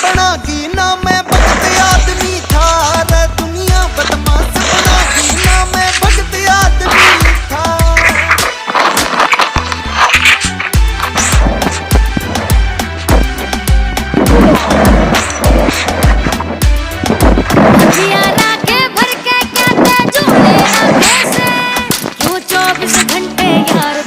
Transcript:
बनागी ना मैं भगत आदमी था रे दुनिया बदमाश बनागी ना मैं भगत आदमी था। जियारा के भर के कहते झूले आंखें से क्यों 24 घंटे यार